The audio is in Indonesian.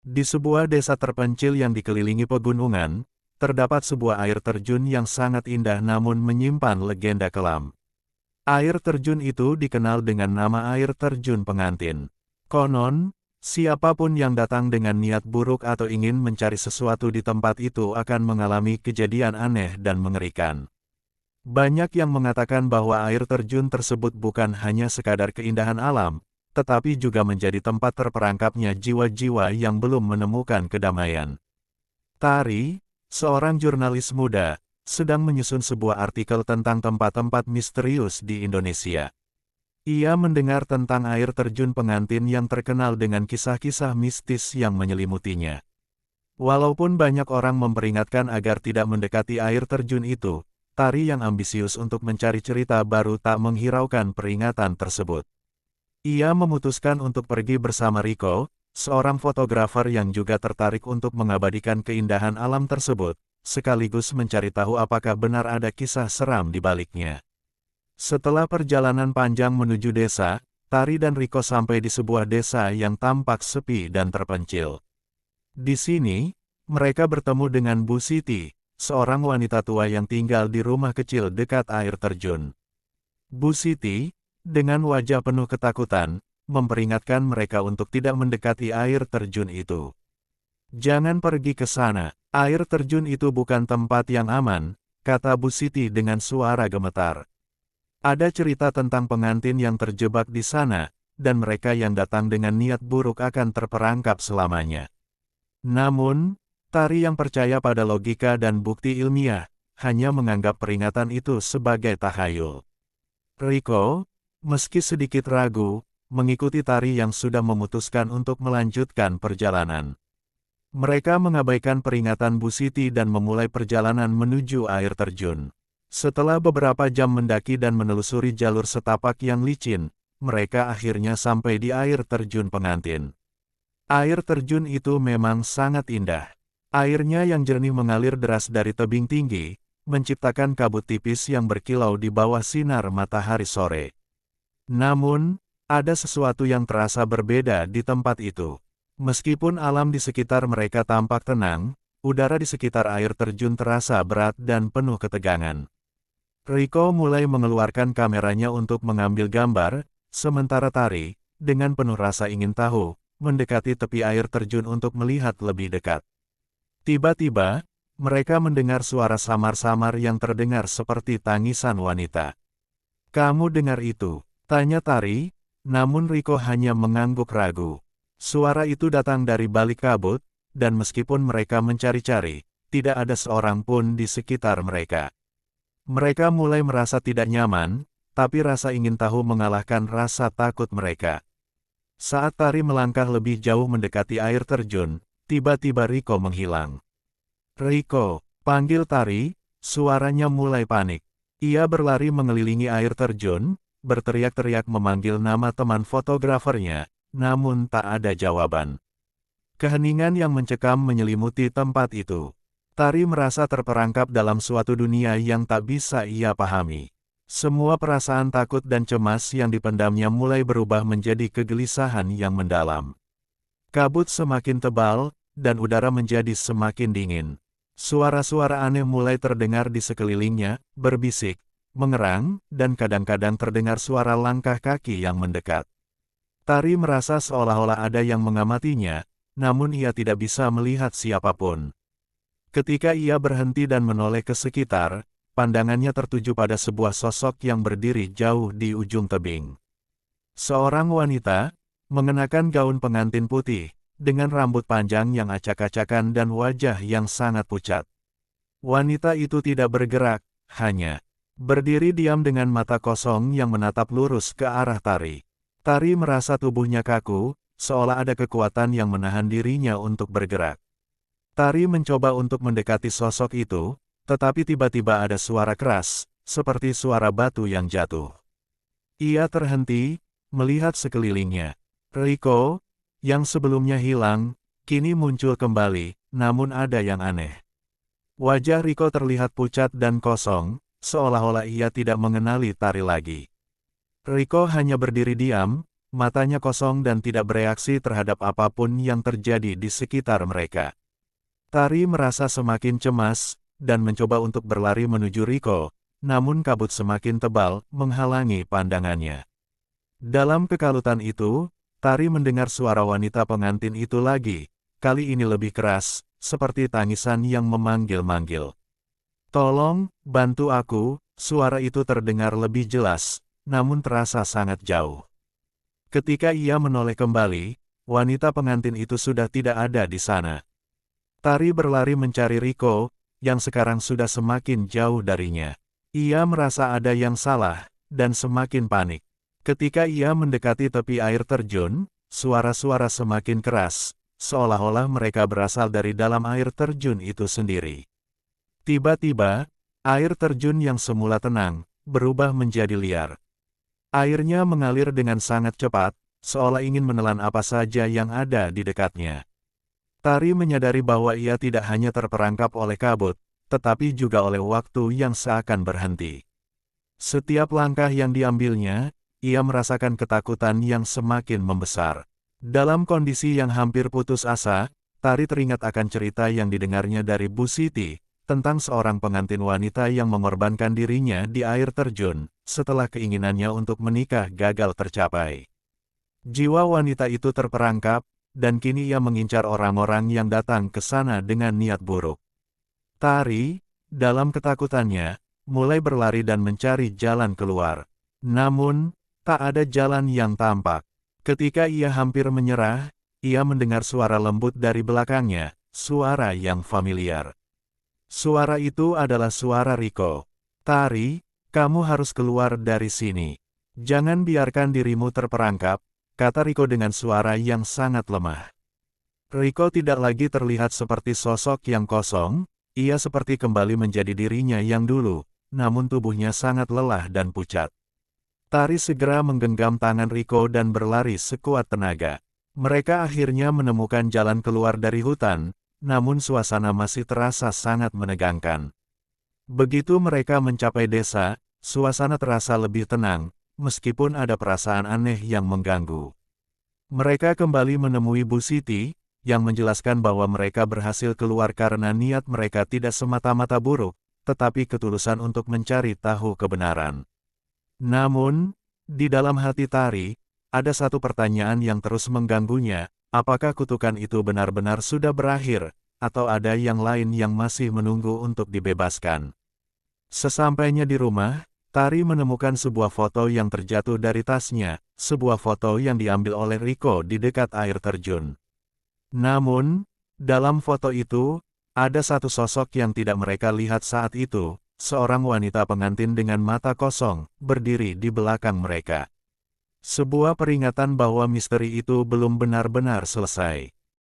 Di sebuah desa terpencil yang dikelilingi pegunungan, terdapat sebuah air terjun yang sangat indah namun menyimpan legenda kelam. Air terjun itu dikenal dengan nama air terjun pengantin. Konon, siapapun yang datang dengan niat buruk atau ingin mencari sesuatu di tempat itu akan mengalami kejadian aneh dan mengerikan. Banyak yang mengatakan bahwa air terjun tersebut bukan hanya sekadar keindahan alam, tetapi juga menjadi tempat terperangkapnya jiwa-jiwa yang belum menemukan kedamaian. Tari, seorang jurnalis muda, sedang menyusun sebuah artikel tentang tempat-tempat misterius di Indonesia. Ia mendengar tentang air terjun pengantin yang terkenal dengan kisah-kisah mistis yang menyelimutinya. Walaupun banyak orang memperingatkan agar tidak mendekati air terjun itu, Tari yang ambisius untuk mencari cerita baru tak menghiraukan peringatan tersebut. Ia memutuskan untuk pergi bersama Riko, seorang fotografer yang juga tertarik untuk mengabadikan keindahan alam tersebut, sekaligus mencari tahu apakah benar ada kisah seram di baliknya. Setelah perjalanan panjang menuju desa, Tari dan Riko sampai di sebuah desa yang tampak sepi dan terpencil. Di sini, mereka bertemu dengan Bu Siti, seorang wanita tua yang tinggal di rumah kecil dekat air terjun. Bu Siti, dengan wajah penuh ketakutan, memperingatkan mereka untuk tidak mendekati air terjun itu. "Jangan pergi ke sana, air terjun itu bukan tempat yang aman," kata Bu Siti dengan suara gemetar. "Ada cerita tentang pengantin yang terjebak di sana, dan mereka yang datang dengan niat buruk akan terperangkap selamanya." Namun, Tari yang percaya pada logika dan bukti ilmiah, hanya menganggap peringatan itu sebagai tahayul. Riko, meski sedikit ragu, mengikuti Tari yang sudah memutuskan untuk melanjutkan perjalanan. Mereka mengabaikan peringatan Bu Siti dan memulai perjalanan menuju air terjun. Setelah beberapa jam mendaki dan menelusuri jalur setapak yang licin, mereka akhirnya sampai di air terjun pengantin. Air terjun itu memang sangat indah. Airnya yang jernih mengalir deras dari tebing tinggi, menciptakan kabut tipis yang berkilau di bawah sinar matahari sore. Namun, ada sesuatu yang terasa berbeda di tempat itu. Meskipun alam di sekitar mereka tampak tenang, udara di sekitar air terjun terasa berat dan penuh ketegangan. Riko mulai mengeluarkan kameranya untuk mengambil gambar, sementara Tari, dengan penuh rasa ingin tahu, mendekati tepi air terjun untuk melihat lebih dekat. Tiba-tiba, mereka mendengar suara samar-samar yang terdengar seperti tangisan wanita. "Kamu dengar itu?" tanya Tari, namun Riko hanya mengangguk ragu. Suara itu datang dari balik kabut, dan meskipun mereka mencari-cari, tidak ada seorang pun di sekitar mereka. Mereka mulai merasa tidak nyaman, tapi rasa ingin tahu mengalahkan rasa takut mereka. Saat Tari melangkah lebih jauh mendekati air terjun, tiba-tiba Riko menghilang. "Riko," panggil Tari, suaranya mulai panik. Ia berlari mengelilingi air terjun, berteriak-teriak memanggil nama teman fotografernya, namun tak ada jawaban. Keheningan yang mencekam menyelimuti tempat itu. Tari merasa terperangkap dalam suatu dunia yang tak bisa ia pahami. Semua perasaan takut dan cemas yang dipendamnya mulai berubah menjadi kegelisahan yang mendalam. Kabut semakin tebal, dan udara menjadi semakin dingin. Suara-suara aneh mulai terdengar di sekelilingnya, berbisik, mengerang, dan kadang-kadang terdengar suara langkah kaki yang mendekat. Tari merasa seolah-olah ada yang mengamatinya, namun ia tidak bisa melihat siapapun. Ketika ia berhenti dan menoleh ke sekitar, pandangannya tertuju pada sebuah sosok yang berdiri jauh di ujung tebing. Seorang wanita, mengenakan gaun pengantin putih, dengan rambut panjang yang acak-acakan dan wajah yang sangat pucat. Wanita itu tidak bergerak, hanya berdiri diam dengan mata kosong yang menatap lurus ke arah Tari. Tari merasa tubuhnya kaku, seolah ada kekuatan yang menahan dirinya untuk bergerak. Tari mencoba untuk mendekati sosok itu, tetapi tiba-tiba ada suara keras, seperti suara batu yang jatuh. Ia terhenti, melihat sekelilingnya. Riko, yang sebelumnya hilang, kini muncul kembali, namun ada yang aneh. Wajah Riko terlihat pucat dan kosong, seolah-olah ia tidak mengenali Tari lagi. Riko hanya berdiri diam, matanya kosong dan tidak bereaksi terhadap apapun yang terjadi di sekitar mereka. Tari merasa semakin cemas, dan mencoba untuk berlari menuju Riko, namun kabut semakin tebal menghalangi pandangannya. Dalam kekalutan itu, Tari mendengar suara wanita pengantin itu lagi, kali ini lebih keras, seperti tangisan yang memanggil-manggil. "Tolong, bantu aku," suara itu terdengar lebih jelas, namun terasa sangat jauh. Ketika ia menoleh kembali, wanita pengantin itu sudah tidak ada di sana. Tari berlari mencari Riko, yang sekarang sudah semakin jauh darinya. Ia merasa ada yang salah, dan semakin panik. Ketika ia mendekati tepi air terjun, suara-suara semakin keras, seolah-olah mereka berasal dari dalam air terjun itu sendiri. Tiba-tiba, air terjun yang semula tenang, berubah menjadi liar. Airnya mengalir dengan sangat cepat, seolah ingin menelan apa saja yang ada di dekatnya. Tari menyadari bahwa ia tidak hanya terperangkap oleh kabut, tetapi juga oleh waktu yang seakan berhenti. Setiap langkah yang diambilnya, ia merasakan ketakutan yang semakin membesar. Dalam kondisi yang hampir putus asa, Tari teringat akan cerita yang didengarnya dari Bu Siti, tentang seorang pengantin wanita yang mengorbankan dirinya di air terjun, setelah keinginannya untuk menikah gagal tercapai. Jiwa wanita itu terperangkap, dan kini ia mengincar orang-orang yang datang ke sana dengan niat buruk. Tari, dalam ketakutannya, mulai berlari dan mencari jalan keluar. Namun, tak ada jalan yang tampak. Ketika ia hampir menyerah, ia mendengar suara lembut dari belakangnya, suara yang familiar. Suara itu adalah suara Riko. "Tari, kamu harus keluar dari sini. Jangan biarkan dirimu terperangkap," kata Riko dengan suara yang sangat lemah. Riko tidak lagi terlihat seperti sosok yang kosong, ia seperti kembali menjadi dirinya yang dulu, namun tubuhnya sangat lelah dan pucat. Tari segera menggenggam tangan Riko dan berlari sekuat tenaga. Mereka akhirnya menemukan jalan keluar dari hutan, namun suasana masih terasa sangat menegangkan. Begitu mereka mencapai desa, suasana terasa lebih tenang, meskipun ada perasaan aneh yang mengganggu. Mereka kembali menemui Bu Siti, yang menjelaskan bahwa mereka berhasil keluar karena niat mereka tidak semata-mata buruk, tetapi ketulusan untuk mencari tahu kebenaran. Namun, di dalam hati Tari, ada satu pertanyaan yang terus mengganggunya, apakah kutukan itu benar-benar sudah berakhir, atau ada yang lain yang masih menunggu untuk dibebaskan. Sesampainya di rumah, Tari menemukan sebuah foto yang terjatuh dari tasnya, sebuah foto yang diambil oleh Riko di dekat air terjun. Namun, dalam foto itu, ada satu sosok yang tidak mereka lihat saat itu, seorang wanita pengantin dengan mata kosong, berdiri di belakang mereka. Sebuah peringatan bahwa misteri itu belum benar-benar selesai.